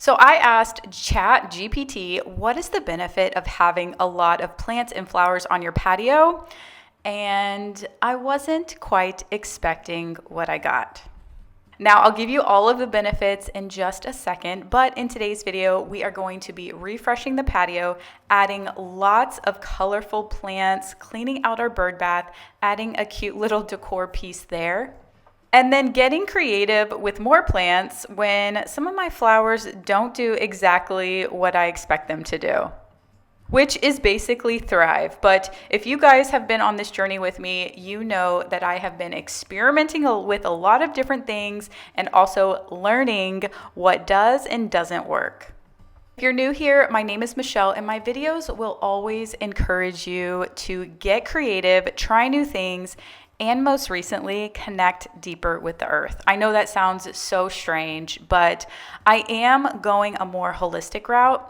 So I asked ChatGPT, what is the benefit of having a lot of plants and flowers on your patio? And I wasn't quite expecting what I got. Now, I'll give you all of the benefits in just a second, but in today's video, we are going to be refreshing the patio, adding lots of colorful plants, cleaning out our bird bath, adding a cute little decor piece there, and then getting creative with more plants when some of my flowers don't do exactly what I expect them to do, which is basically thrive. But if you guys have been on this journey with me, you know that I have been experimenting with a lot of different things and also learning what does and doesn't work. If you're new here, my name is Michelle, and my videos will always encourage you to get creative, try new things, and most recently, connect deeper with the earth. I know that sounds so strange, but I am going a more holistic route,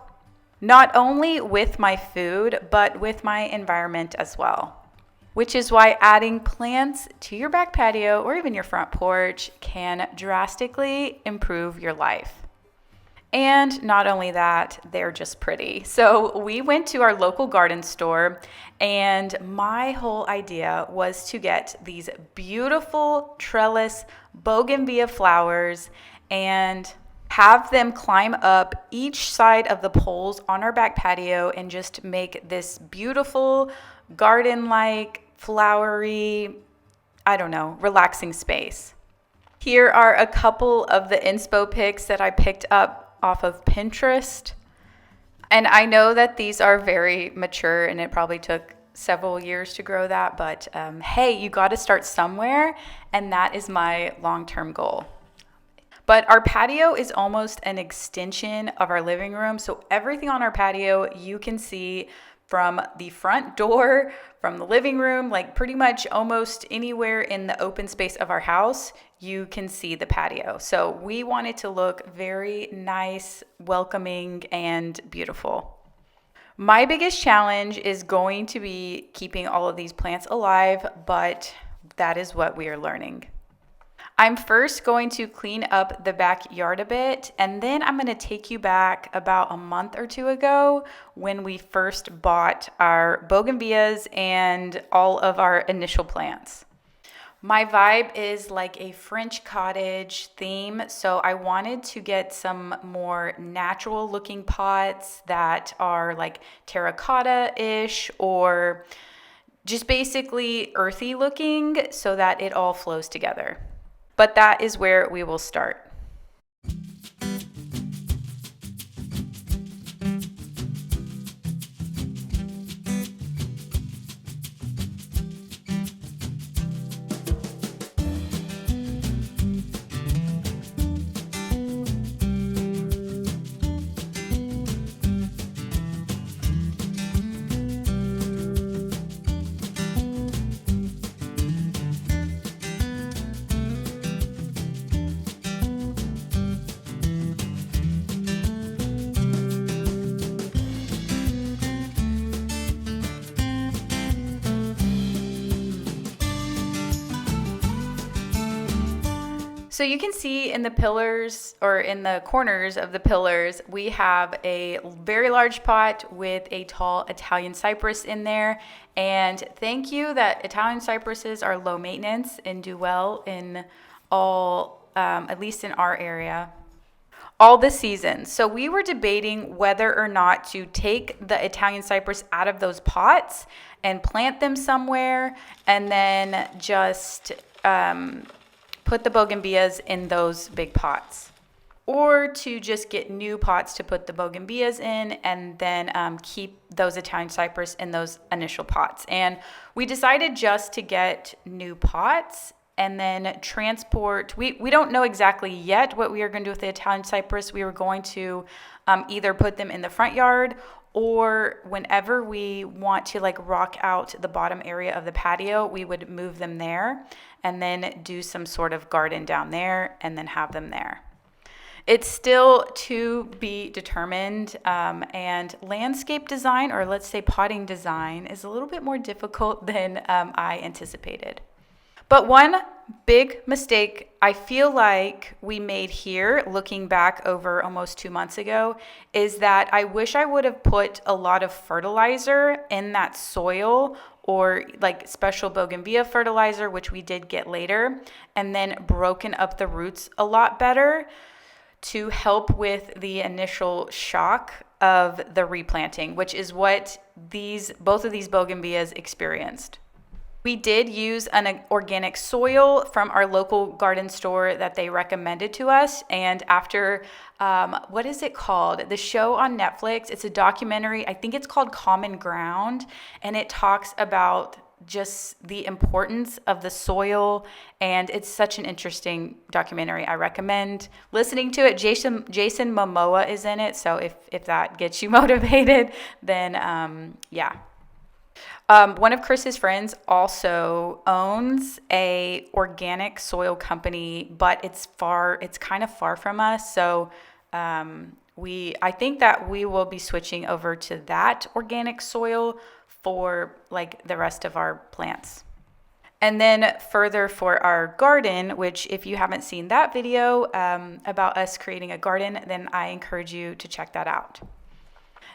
not only with my food, but with my environment as well. Which is why adding plants to your back patio or even your front porch can drastically improve your life. And not only that, they're just pretty. So we went to our local garden store, and my whole idea was to get these beautiful trellis bougainvillea flowers and have them climb up each side of the poles on our back patio and just make this beautiful garden-like, flowery, relaxing space. Here are a couple of the inspo pics that I picked up off of Pinterest. And I know that these are very mature and it probably took several years to grow that, but hey, you got to start somewhere, and that is my long-term goal. But our patio is almost an extension of our living room, so everything on our patio you can see from the front door, from the living room, like pretty much almost anywhere in the open space of our house, you can see the patio. So we want it to look very nice, welcoming, and beautiful. My biggest challenge is going to be keeping all of these plants alive, but that is what we are learning. I'm first going to clean up the backyard a bit, and then I'm going to take you back about a month or two ago when we first bought our bougainvilleas and all of our initial plants. My vibe is like a French cottage theme, so I wanted to get some more natural looking pots that are like terracotta-ish or just basically earthy looking so that it all flows together. But that is where we will start. So you can see in the pillars or in the corners of the pillars, we have a very large pot with a tall Italian cypress in there. And thank you that Italian cypresses are low maintenance and do well in all, at least in our area, all the seasons. So we were debating whether or not to take the Italian cypress out of those pots and plant them somewhere and then just put the bougainvilleas in those big pots, or to just get new pots to put the bougainvilleas in and then keep those Italian cypress in those initial pots. And we decided just to get new pots and then transport. We don't know exactly yet what we are going to do with the Italian cypress. We were going to either put them in the front yard, or whenever we want to like rock out the bottom area of the patio, we would move them there and then do some sort of garden down there and then have them there. It's still to be determined, and landscape design, or let's say potting design, is a little bit more difficult than I anticipated. But one big mistake I feel like we made here, looking back over almost 2 months ago, is that I wish I would have put a lot of fertilizer in that soil, or like special bougainvillea fertilizer, which we did get later, and then broken up the roots a lot better to help with the initial shock of the replanting, which is what both of these bougainvilleas experienced. We did use an organic soil from our local garden store that they recommended to us. And after, what is it called? The show on Netflix, it's a documentary. I think it's called Common Ground. And it talks about just the importance of the soil. And it's such an interesting documentary. I recommend listening to it. Jason Momoa is in it. So if that gets you motivated, then yeah. One of Chris's friends also owns a organic soil company, but it's kind of far from us. So I think that we will be switching over to that organic soil for like the rest of our plants. And then further for our garden, which if you haven't seen that video about us creating a garden, then I encourage you to check that out.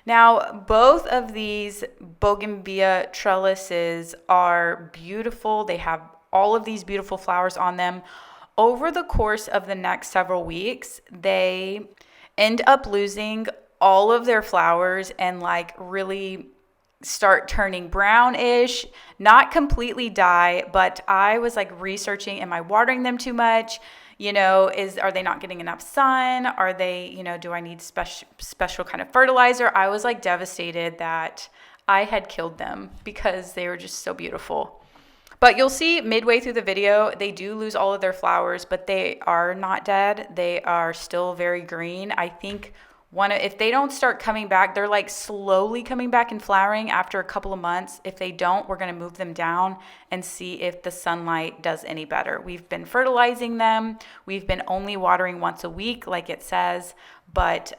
Now, both of these bougainvillea trellises are beautiful. They have all of these beautiful flowers on them. Over the course of the next several weeks, they end up losing all of their flowers and like really start turning brownish, not completely die, but I was like researching, am I watering them too much? Are they not getting enough sun? Are they, do I need special kind of fertilizer? I was like devastated that I had killed them because they were just so beautiful. But you'll see midway through the video, they do lose all of their flowers, but they are not dead. They are still very green. I think if they don't start coming back, they're like slowly coming back and flowering after a couple of months. If they don't, we're going to move them down and see if the sunlight does any better. We've been fertilizing them. We've been only watering once a week, like it says, but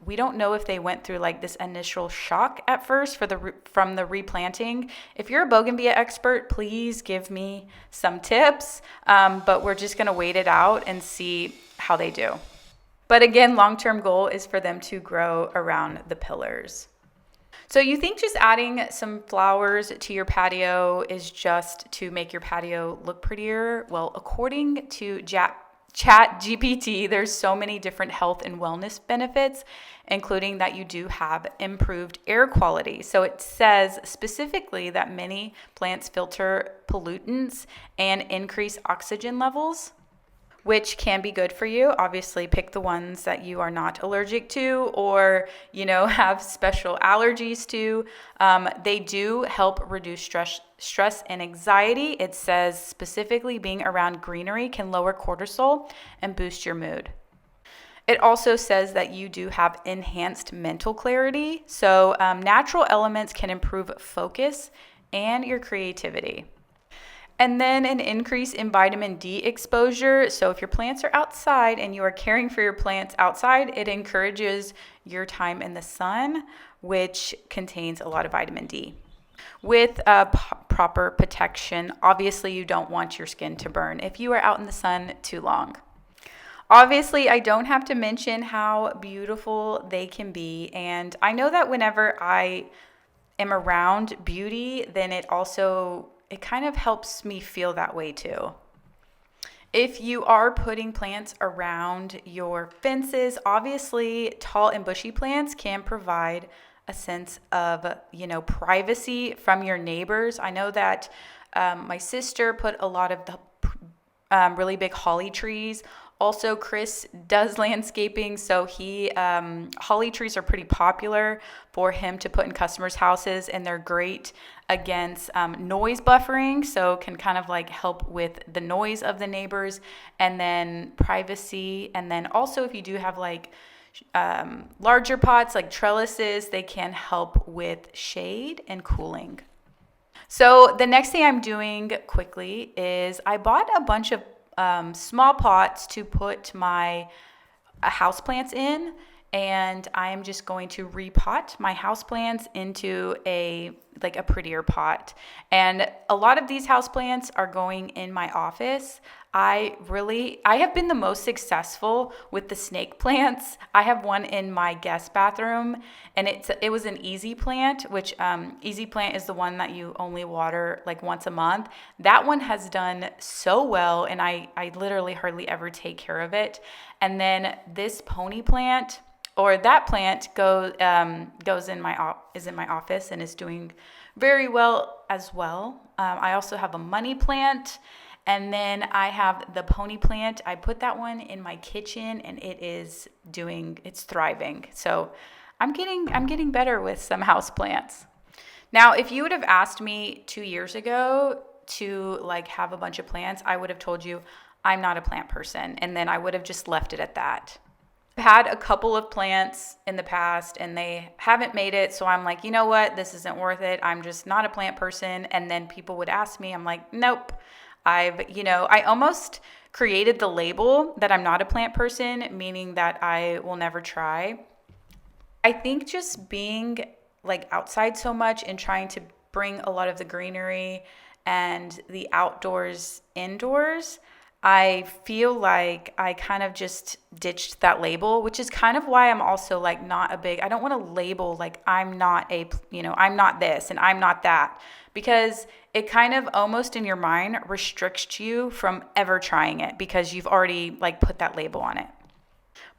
we don't know if they went through like this initial shock at first from the replanting. If you're a bougainvillea expert, please give me some tips, but we're just going to wait it out and see how they do. But again, long-term goal is for them to grow around the pillars. So you think just adding some flowers to your patio is just to make your patio look prettier? Well, according to ChatGPT, there's so many different health and wellness benefits, including that you do have improved air quality. So it says specifically that many plants filter pollutants and increase oxygen levels, which can be good for you. Obviously, pick the ones that you are not allergic to or, have special allergies to. They do help reduce stress and anxiety. It says specifically being around greenery can lower cortisol and boost your mood. It also says that you do have enhanced mental clarity. So natural elements can improve focus and your creativity. And then an increase in vitamin D exposure. So if your plants are outside and you are caring for your plants outside, it encourages your time in the sun, which contains a lot of vitamin D. With proper protection, obviously you don't want your skin to burn if you are out in the sun too long. Obviously, I don't have to mention how beautiful they can be. And I know that whenever I am around beauty, then it kind of helps me feel that way too. If you are putting plants around your fences, obviously tall and bushy plants can provide a sense of, privacy from your neighbors. I know that my sister put a lot of the really big holly trees. Also, Chris does landscaping, so holly trees are pretty popular for him to put in customers' houses, and they're great against noise buffering, so can kind of like help with the noise of the neighbors, and then privacy. And then also if you do have like larger pots like trellises, they can help with shade and cooling. So the next thing I'm doing quickly is I bought a bunch of small pots to put my houseplants in. and I'm just going to repot my houseplants into a prettier pot. And a lot of these houseplants are going in my office. I have been the most successful with the snake plants. I have one in my guest bathroom, and it was an easy plant, which easy plant is the one that you only water like once a month. That one has done so well, and I literally hardly ever take care of it. And then this pony plant, or that plant is in my office and is doing very well as well. I also have a money plant, and then I have the pony plant. I put that one in my kitchen, and it's thriving. So I'm getting better with some house plants. Now, if you would have asked me 2 years ago to like have a bunch of plants, I would have told you I'm not a plant person, and then I would have just left it at that. I've had a couple of plants in the past and they haven't made it. So I'm like, you know what? This isn't worth it. I'm just not a plant person. And then people would ask me, I'm like, nope. I almost created the label that I'm not a plant person, meaning that I will never try. I think just being like outside so much and trying to bring a lot of the greenery and the outdoors indoors, I feel like I kind of just ditched that label, which is kind of why I'm also like I don't want to label like I'm not this and I'm not that, because it kind of almost in your mind restricts you from ever trying it because you've already like put that label on it.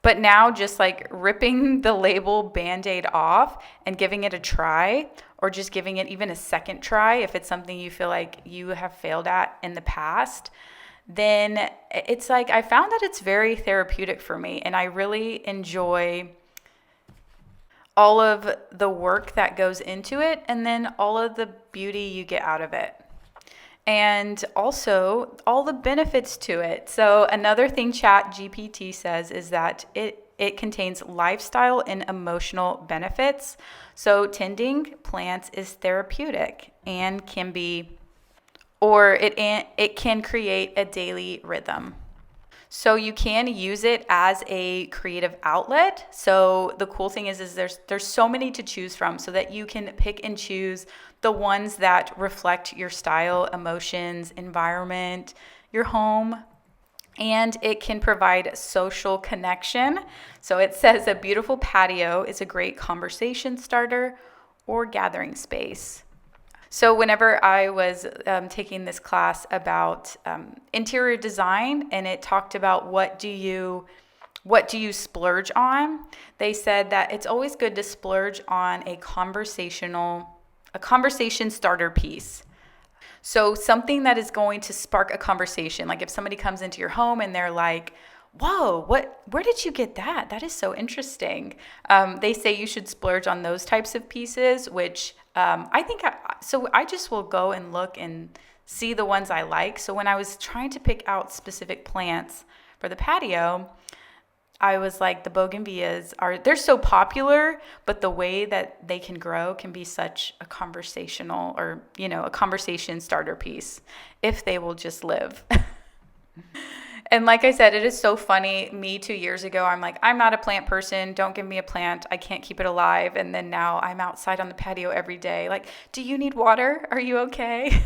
But now just like ripping the label Band-Aid off and giving it a try, or just giving it even a second try if it's something you feel like you have failed at in the past, then it's like I found that it's very therapeutic for me, and I really enjoy all of the work that goes into it and then all of the beauty you get out of it. And also all the benefits to it. So another thing ChatGPT says is that it contains lifestyle and emotional benefits. So tending plants is therapeutic and it can create a daily rhythm. So you can use it as a creative outlet. So the cool thing is there's so many to choose from, so that you can pick and choose the ones that reflect your style, emotions, environment, your home, and it can provide social connection. So it says a beautiful patio is a great conversation starter or gathering space. So whenever I was taking this class about interior design, and it talked about what do you splurge on, they said that it's always good to splurge on a conversation starter piece. So something that is going to spark a conversation. Like if somebody comes into your home and they're like, whoa, where did you get that? That is so interesting. They say you should splurge on those types of pieces, which I just will go and look and see the ones I like. So when I was trying to pick out specific plants for the patio, I was like, the bougainvilleas they're so popular, but the way that they can grow can be such a conversational or, a conversation starter piece if they will just live. And like I said, it is so funny. Me 2 years ago, I'm like, I'm not a plant person. Don't give me a plant. I can't keep it alive. And then now I'm outside on the patio every day. Like, do you need water? Are you okay?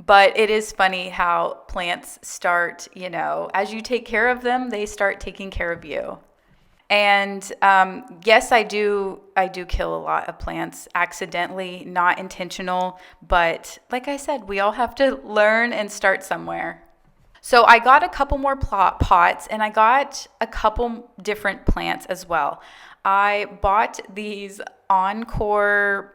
But it is funny how plants start, as you take care of them, they start taking care of you. And yes, I do kill a lot of plants accidentally, not intentional. But like I said, we all have to learn and start somewhere. So I got a couple more pots, and I got a couple different plants as well. I bought these Encore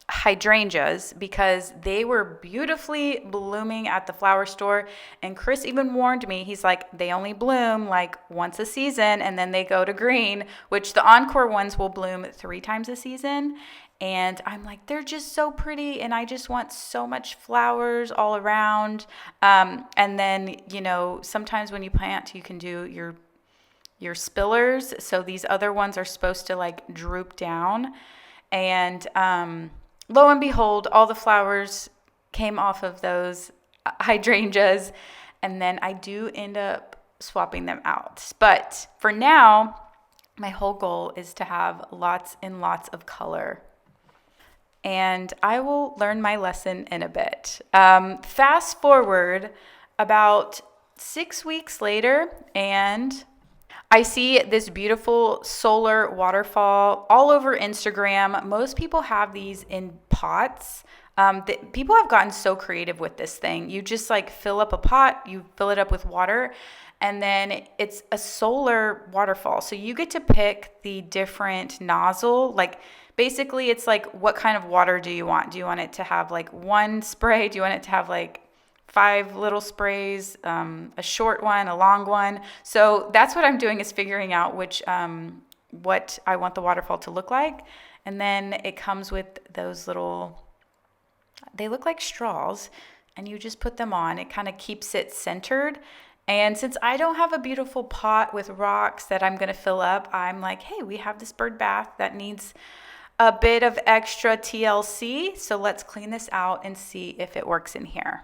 hydrangeas because they were beautifully blooming at the flower store. And Chris even warned me, he's like, they only bloom like once a season and then they go to green, which the Encore ones will bloom 3 times a season. And I'm like, they're just so pretty, and I just want so much flowers all around. And then, sometimes when you plant, you can do your spillers. So these other ones are supposed to like droop down. And lo and behold, all the flowers came off of those hydrangeas. And then I do end up swapping them out. But for now, My whole goal is to have lots and lots of color. And I will learn my lesson in a bit. Fast forward about 6 weeks later, and I see this beautiful solar waterfall all over Instagram. Most people have these in pots. People have gotten so creative with this thing. You just like fill up a pot, you fill it up with water, and then it's a solar waterfall. So you get to pick the different nozzle. Like basically, it's like, what kind of water do you want? Do you want it to have like one spray? Do you want it to have like 5 little sprays, a short one, a long one? So that's what I'm doing, is figuring out what I want the waterfall to look like. And then it comes with those little, they look like straws, and you just put them on. It kind of keeps it centered. And since I don't have a beautiful pot with rocks that I'm going to fill up, I'm like, hey, we have this bird bath that needs a bit of extra TLC. So let's clean this out and see if it works in here.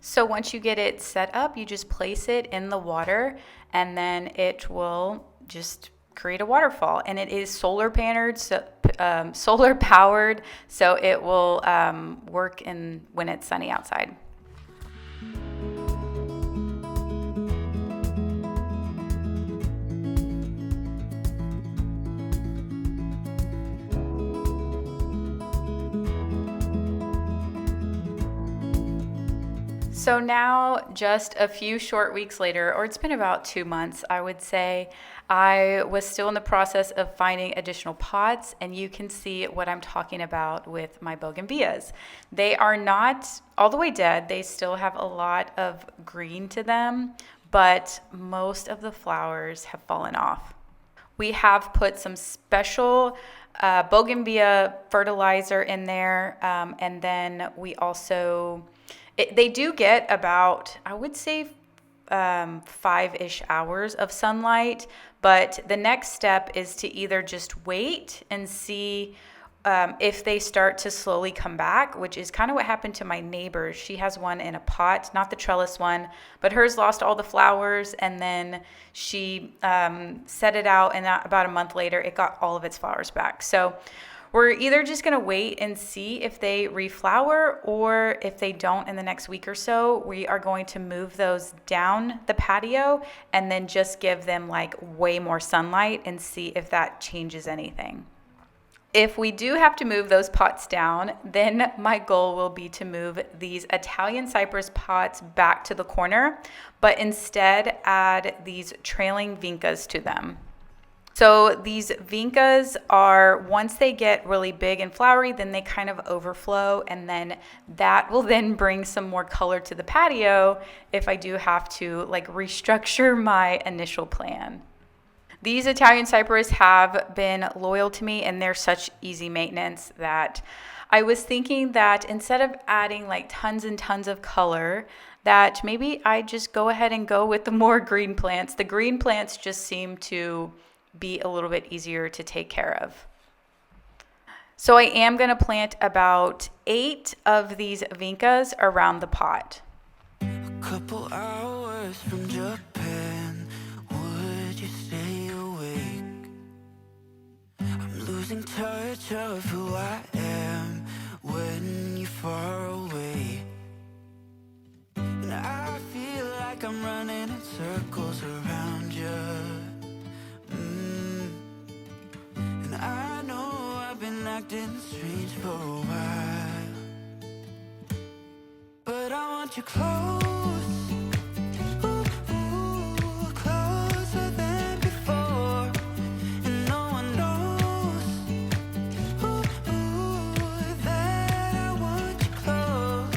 So once you get it set up, you just place it in the water, and then it will just create a waterfall. And it is solar powered, so it will work when it's sunny outside. So now, just a few short weeks later, or it's been about 2 months, I would say, I was still in the process of finding additional pots, and you can see what I'm talking about with my bougainvilleas. They are not all the way dead. They still have a lot of green to them, but most of the flowers have fallen off. We have put some special bougainvillea fertilizer in there, and then we also... they do get about, I would say, 5-ish hours of sunlight, but the next step is to either just wait and see if they start to slowly come back, which is kind of what happened to my neighbor. She has one in a pot, not the trellis one, but hers lost all the flowers, and then she set it out, and about a month later, it got all of its flowers back. So we're either just going to wait and see if they reflower, or if they don't in the next week or so, we are going to move those down the patio and then just give them like way more sunlight and see if that changes anything. If we do have to move those pots down, then my goal will be to move these Italian cypress pots back to the corner, but instead add these trailing vincas to them. So these vincas are, once they get really big and flowery, then they kind of overflow, and then that will then bring some more color to the patio if I do have to like restructure my initial plan. These Italian cypress have been loyal to me, and they're such easy maintenance that I was thinking that instead of adding like tons and tons of color, that maybe I just go ahead and go with the more green plants. The green plants just seem to be a little bit easier to take care of. So I am going to plant about 8 of these vincas around the pot. A couple hours from Japan, would you stay awake? I'm losing touch of who I am when you're far away. And I feel like I'm running in circles around you. acting strange for a while, but I want you close, ooh, closer than before, and no one knows, that I want you close.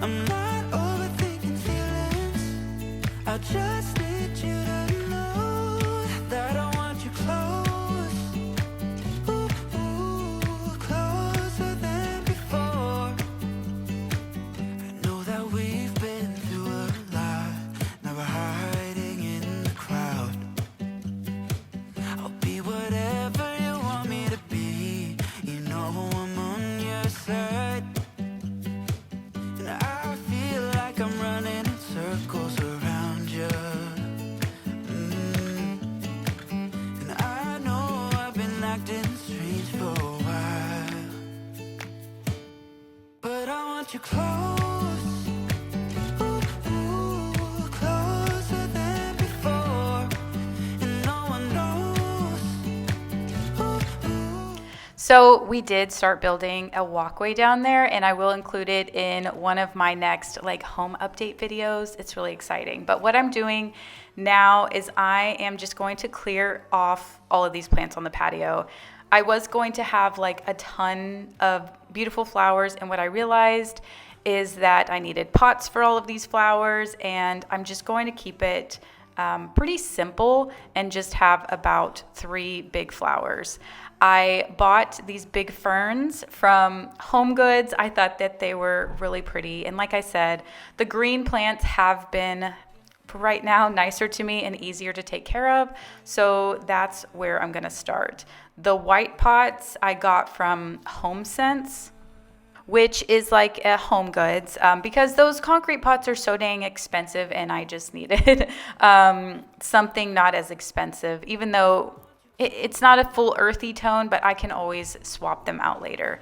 I'm not overthinking feelings, I just need you to know that I want you close, closer than before. I know that we've been through a lot, now we're hiding in the crowd. I'll be whatever you want me to be, you know I'm on your side. And I feel like I'm running in circles around you. And I know I've been acting strange for a while, but I want you close, closer than before, and no one knows. So we did start building a walkway down there, and I will include it in one of my next like home update videos. It's really exciting. But what I'm doing now is I am just going to clear off all of these plants on the patio. I was going to have like a ton of beautiful flowers, and what I realized is that I needed pots for all of these flowers, and I'm just going to keep it pretty simple and just have about 3 big flowers. I bought these big ferns from Home Goods. I thought that they were really pretty. And like I said, the green plants have been, for right now, nicer to me and easier to take care of. So that's where I'm going to start. The white pots I got from HomeSense, which is like a Home Goods, because those concrete pots are so dang expensive, and I just needed something not as expensive, even though it's not a full earthy tone, but I can always swap them out later.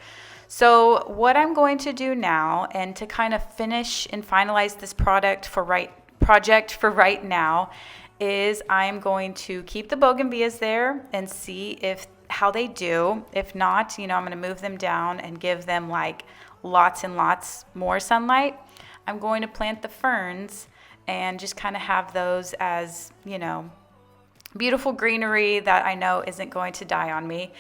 So what I'm going to do now, and to kind of finish and finalize this project for right now, is I'm going to keep the bougainvilleas there and see how they do. If not, I'm going to move them down and give them like lots and lots more sunlight. I'm going to plant the ferns and just kind of have those as, beautiful greenery that I know isn't going to die on me.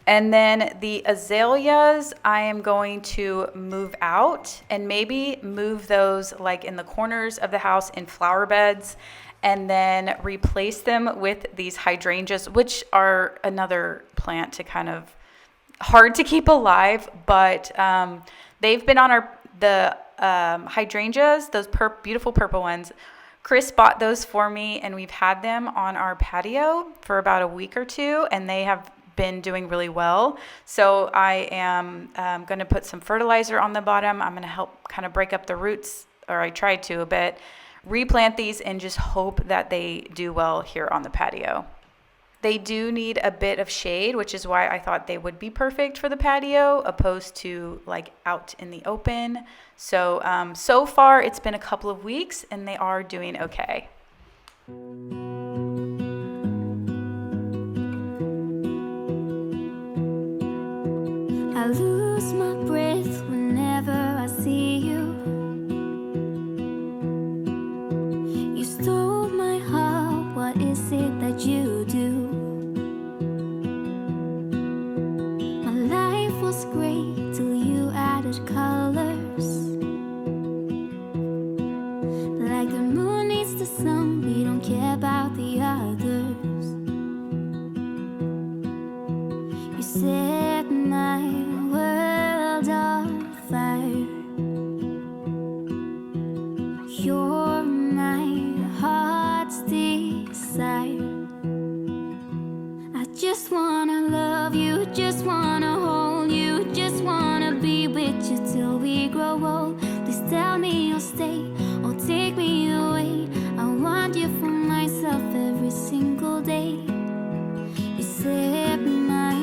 And then the azaleas, I am going to move out and maybe move those like in the corners of the house in flower beds, and then replace them with these hydrangeas, which are another plant to kind of hard to keep alive, but they've been on the hydrangeas, those beautiful purple ones. Chris bought those for me, and we've had them on our patio for about a week or 2, and they have been doing really well. So I am going to put some fertilizer on the bottom. I'm going to help kind of break up the roots, or I tried to a bit, replant these, and just hope that they do well here on the patio. They do need a bit of shade, which is why I thought they would be perfect for the patio opposed to like out in the open. So, so far it's been a couple of weeks and they are doing okay. I lose my breath whenever I see you. You stole my heart, what is it that you do? My life was great till you added colors. Like the moon needs the sun, we don't care about the others. You set my world on fire. You're my heart's desire. I just wanna love you, just wanna hold you, just wanna be with you till we grow old. Please tell me you'll stay or take me away. I want you for myself every single day. You set my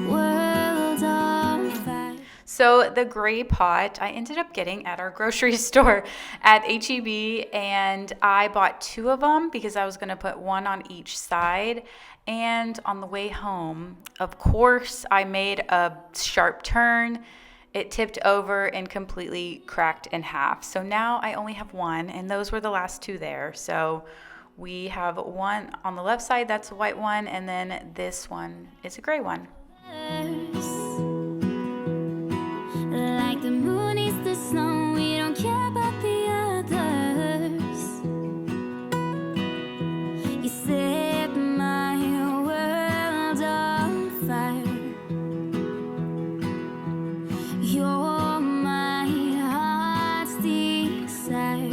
world on fire. So the gray pot I ended up getting at our grocery store at HEB, and I bought 2 of them because I was going to put one on each side. And on the way home, of course, I made a sharp turn. It tipped over and completely cracked in half. So now I only have one, and those were the last two there. So we have one on the left side, that's a white one, and then this one is a gray one. Like the moon is the snow, we don't care about the others. You set my world on fire. You're my heart's desire.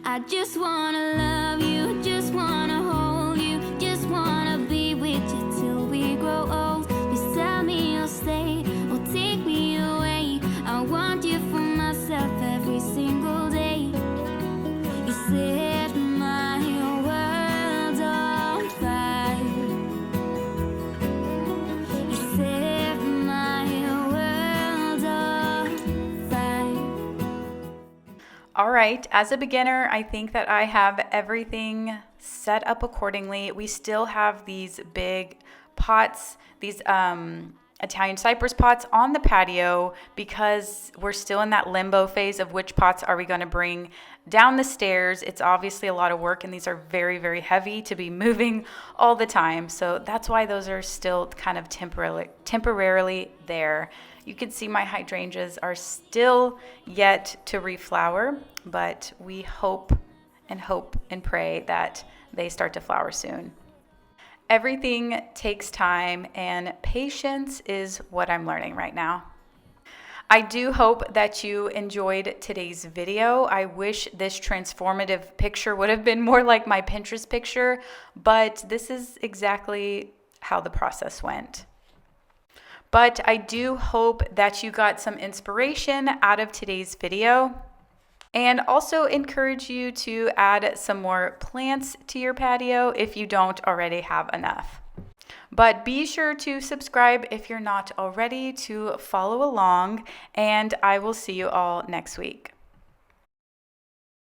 I just wanna love you, just wanna hold you, just wanna be with you till we grow old. Please tell me you'll stay or take me away. I want you for myself every single day. You set my world on fire. You set my world on fire. All right, as a beginner, I think that I have everything set up accordingly. We still have these big pots, these Italian cypress pots on the patio because we're still in that limbo phase of which pots are we going to bring down the stairs. It's obviously a lot of work, and these are very, very heavy to be moving all the time. So that's why those are still kind of temporarily there. You can see my hydrangeas are still yet to reflower, but we hope and pray that they start to flower soon. Everything takes time, and patience is what I'm learning right now. I do hope that you enjoyed today's video. I wish this transformative picture would have been more like my Pinterest picture, but this is exactly how the process went. But I do hope that you got some inspiration out of today's video, and also encourage you to add some more plants to your patio if you don't already have enough. But be sure to subscribe if you're not already to follow along, and I will see you all next week.